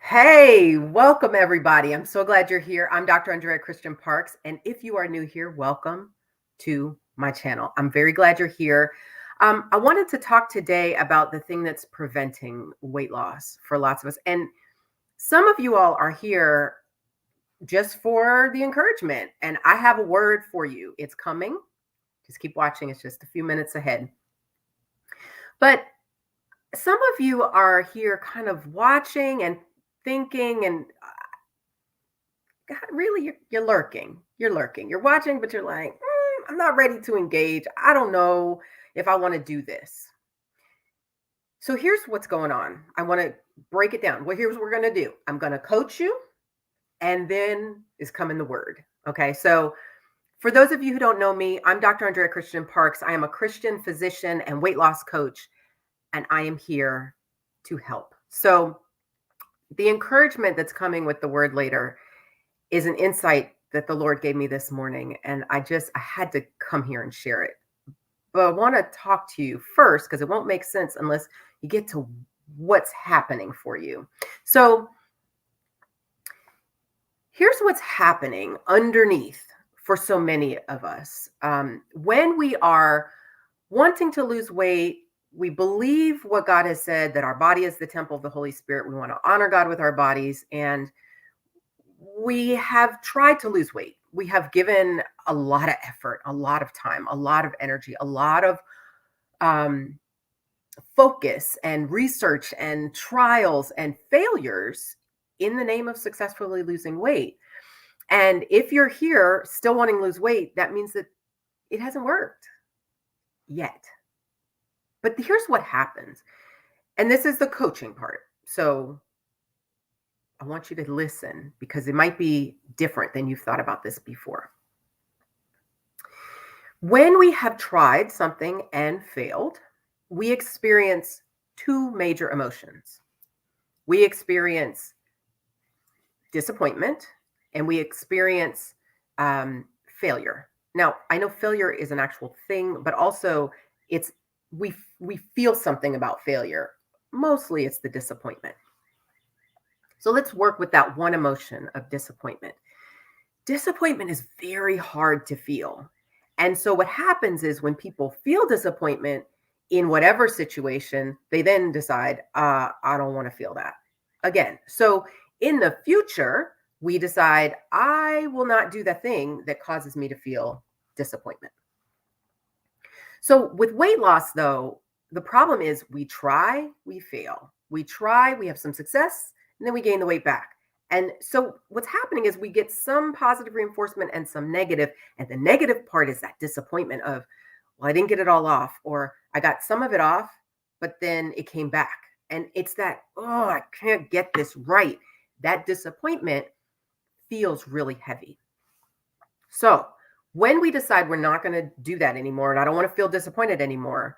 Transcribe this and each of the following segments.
Hey, welcome everybody. I'm so glad you're here. I'm Dr. Andrea Christian Parks, and if you are new here, welcome to my channel. I'm very glad you're here. I wanted to talk today about the thing that's preventing weight loss for lots of us. And some of you all are here just for the encouragement, and I have a word for you. It's coming. Just keep watching. It's just a few minutes ahead. But some of you are here kind of watching and thinking and God, really, you're lurking. You're lurking. You're watching, but you're like, I'm not ready to engage. I don't know if I want to do this. So here's what's going on. I want to break it down. Well, here's what we're going to do. I'm going to coach you, and then is coming the word. Okay. So for those of you who don't know me, I'm Dr. Andrea Christian Parks. I am a Christian physician and weight loss coach, and I am here to help. So the encouragement that's coming with the word later is an insight that the Lord gave me this morning. And I had to come here and share it. But I want to talk to you first because it won't make sense unless you get to what's happening for you. So here's what's happening underneath for so many of us. When we are wanting to lose weight, we believe what God has said, that our body is the temple of the Holy Spirit. We want to honor God with our bodies. And we have tried to lose weight. We have given a lot of effort, a lot of time, a lot of energy, a lot of focus and research and trials and failures in the name of successfully losing weight. And if you're here still wanting to lose weight, that means that it hasn't worked yet. But here's what happens. And this is the coaching part. So I want you to listen because it might be different than you've thought about this before. When we have tried something and failed, we experience two major emotions. We experience disappointment and we experience failure. Now, I know failure is an actual thing, but also we feel something about failure. Mostly it's the disappointment. So let's work with that one emotion of disappointment. Disappointment is very hard to feel. And so what happens is when people feel disappointment in whatever situation, they then decide, I don't want to feel that again. So in the future, we decide, I will not do the thing that causes me to feel disappointment. So with weight loss, though, the problem is we try, we fail. We try, we have some success, and then we gain the weight back. And so what's happening is we get some positive reinforcement and some negative. And the negative part is that disappointment of, well, I didn't get it all off, or I got some of it off, but then it came back. And it's that, oh, I can't get this right. That disappointment feels really heavy. So when we decide we're not going to do that anymore, and I don't want to feel disappointed anymore,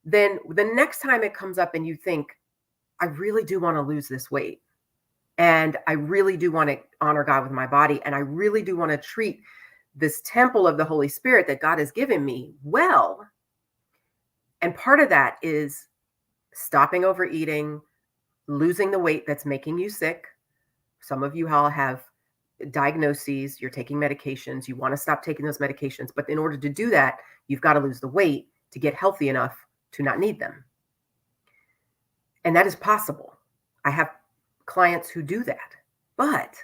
then the next time it comes up and you think, I really do want to lose this weight. And I really do want to honor God with my body. And I really do want to treat this temple of the Holy Spirit that God has given me well. And part of that is stopping overeating, losing the weight that's making you sick. Some of you all have diagnoses, you're taking medications, you want to stop taking those medications. But in order to do that, you've got to lose the weight to get healthy enough to not need them. And that is possible. I have clients who do that, but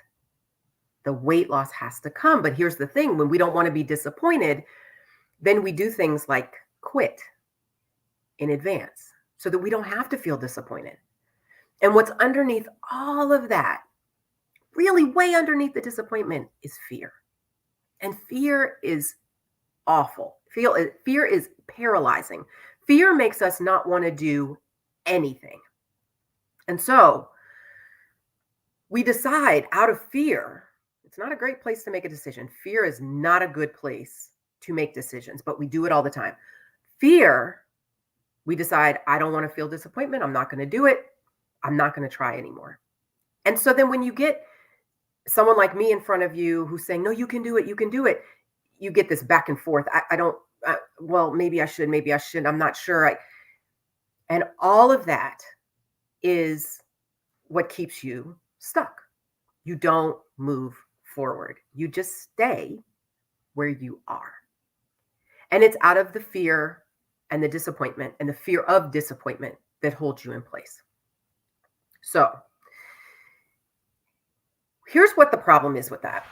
the weight loss has to come. But here's the thing, when we don't want to be disappointed, then we do things like quit in advance so that we don't have to feel disappointed. And what's underneath all of that, really way underneath the disappointment, is fear. And fear is awful. Fear is paralyzing. Fear makes us not want to do anything. And so we decide out of fear. It's not a great place to make a decision. Fear is not a good place to make decisions, but we do it all the time. Fear, we decide, I don't want to feel disappointment. I'm not going to do it. I'm not going to try anymore. And so then when you get someone like me in front of you who's saying, no, you can do it, you can do it, you get this back and forth. Well, maybe I should, maybe I shouldn't. I'm not sure. And all of that is what keeps you stuck. You don't move forward. You just stay where you are. And it's out of the fear and the disappointment and the fear of disappointment that holds you in place. So here's what the problem is with that.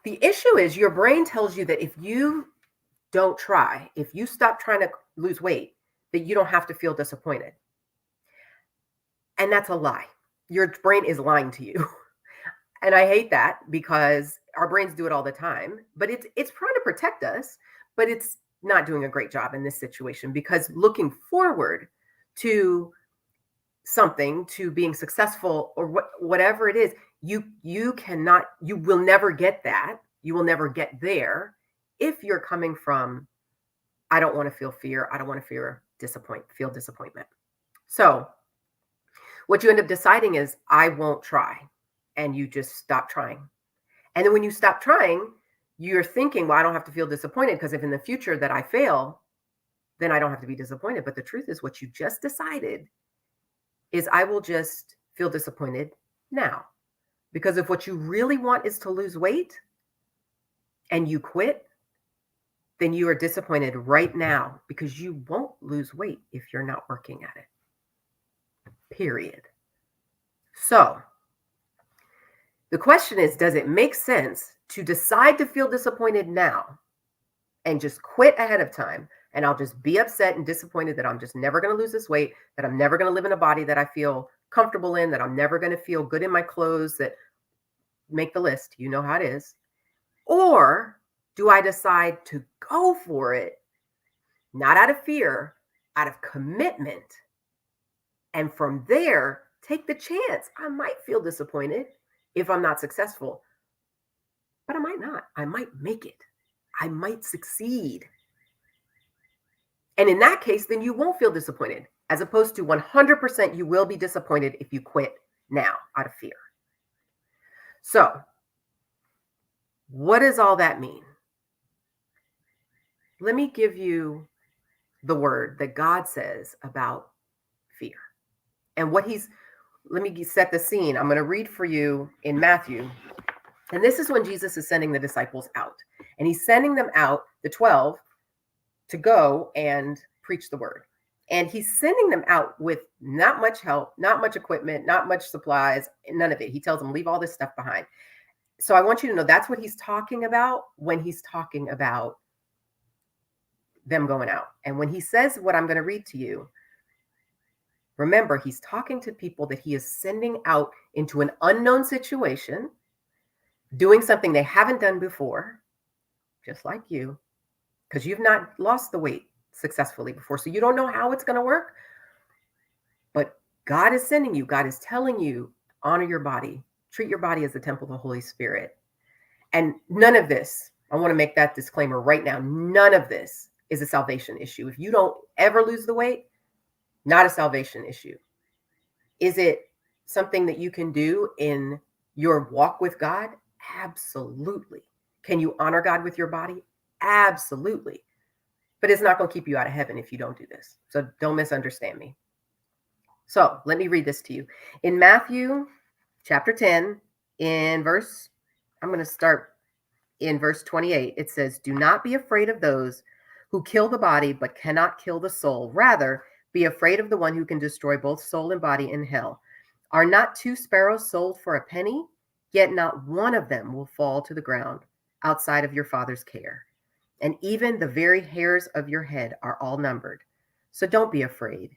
The issue is your brain tells you that if you don't try, if you stop trying to lose weight, that you don't have to feel disappointed. And that's a lie. Your brain is lying to you. And I hate that because our brains do it all the time, but it's trying to protect us, but it's not doing a great job in this situation, because looking forward to something, to being successful or whatever it is, you will never get that. You will never get there if you're coming from, I don't want to feel fear. I don't want to feel disappointment. So what you end up deciding is, I won't try. And you just stop trying. And then when you stop trying, you're thinking, well, I don't have to feel disappointed, because if in the future that I fail, then I don't have to be disappointed. But the truth is, what you just decided is, I will just feel disappointed now. Because if what you really want is to lose weight and you quit, then you are disappointed right now, because you won't lose weight if you're not working at it. Period. So the question is, does it make sense to decide to feel disappointed now and just quit ahead of time? And I'll just be upset and disappointed that I'm just never going to lose this weight, that I'm never going to live in a body that I feel comfortable in, that I'm never going to feel good in my clothes, that make the list. You know how it is. Or do I decide to go for it, not out of fear, out of commitment? And from there, take the chance. I might feel disappointed if I'm not successful, but I might not. I might make it. I might succeed. And in that case, then you won't feel disappointed, as opposed to 100% you will be disappointed if you quit now out of fear. So what does all that mean? Let me give you the word that God says about fear and let me set the scene. I'm going to read for you in Matthew. And this is when Jesus is sending the disciples out. And he's sending them out, the 12, to go and preach the word. And he's sending them out with not much help, not much equipment, not much supplies, none of it. He tells them, leave all this stuff behind. So I want you to know that's what he's talking about when he's talking about them going out. And when he says what I'm going to read to you, remember, he's talking to people that he is sending out into an unknown situation, doing something they haven't done before, just like you, because you've not lost the weight successfully before. So you don't know how it's going to work. But God is sending you. God is telling you, honor your body. Treat your body as the temple of the Holy Spirit. And none of this, I want to make that disclaimer right now, none of this is a salvation issue. If you don't ever lose the weight, not a salvation issue. Is it something that you can do in your walk with God? Absolutely. Can you honor God with your body? Absolutely. But it's not going to keep you out of heaven if you don't do this. So don't misunderstand me. So let me read this to you. In Matthew chapter 10, I'm going to start in verse 28. It says, do not be afraid of those who kill the body but cannot kill the soul. Rather, be afraid of the one who can destroy both soul and body in hell. Are not 2 sparrows sold for a penny? Yet not one of them will fall to the ground outside of your Father's care. And even the very hairs of your head are all numbered. So don't be afraid.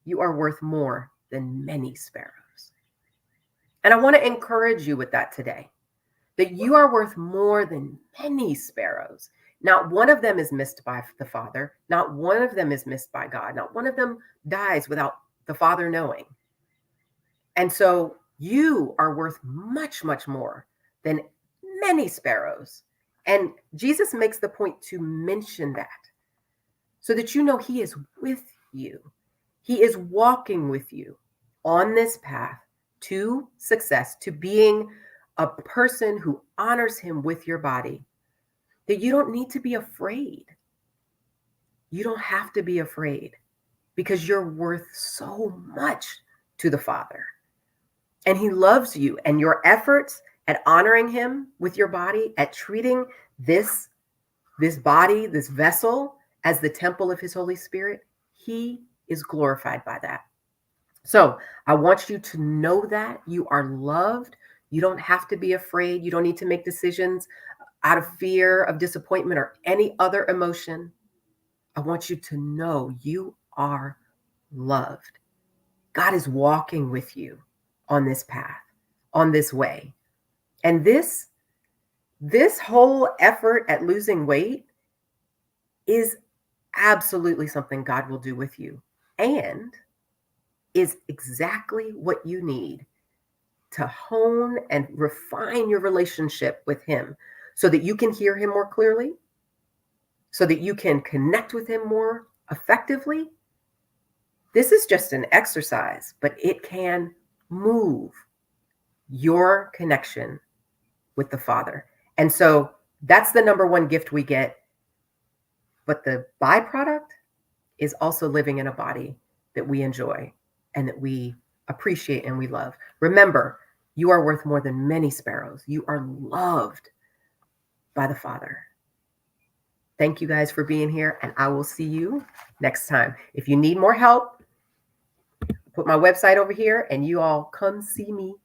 You are worth more than many sparrows. And I want to encourage you with that today, that you are worth more than many sparrows. Not one of them is missed by the Father. Not one of them is missed by God. Not one of them dies without the Father knowing. And so you are worth much, much more than many sparrows. And Jesus makes the point to mention that so that you know he is with you. He is walking with you on this path to success, to being a person who honors him with your body, that you don't need to be afraid. You don't have to be afraid because you're worth so much to the Father. And he loves you, and your efforts at honoring him with your body, at treating this body, this vessel, as the temple of his Holy Spirit, he is glorified by that. So I want you to know that you are loved. You don't have to be afraid. You don't need to make decisions out of fear of disappointment or any other emotion. I want you to know you are loved. God is walking with you on this path, on this way. And this whole effort at losing weight is absolutely something God will do with you, and is exactly what you need to hone and refine your relationship with him so that you can hear him more clearly, so that you can connect with him more effectively. This is just an exercise, but it can move your connection with the Father. And so that's the number one gift we get. But the byproduct is also living in a body that we enjoy and that we appreciate and we love. Remember, you are worth more than many sparrows. You are loved by the Father. Thank you guys for being here, and I will see you next time. If you need more help, put my website over here and you all come see me.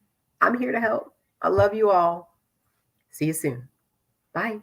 I'm here to help. I love you all. See you soon. Bye.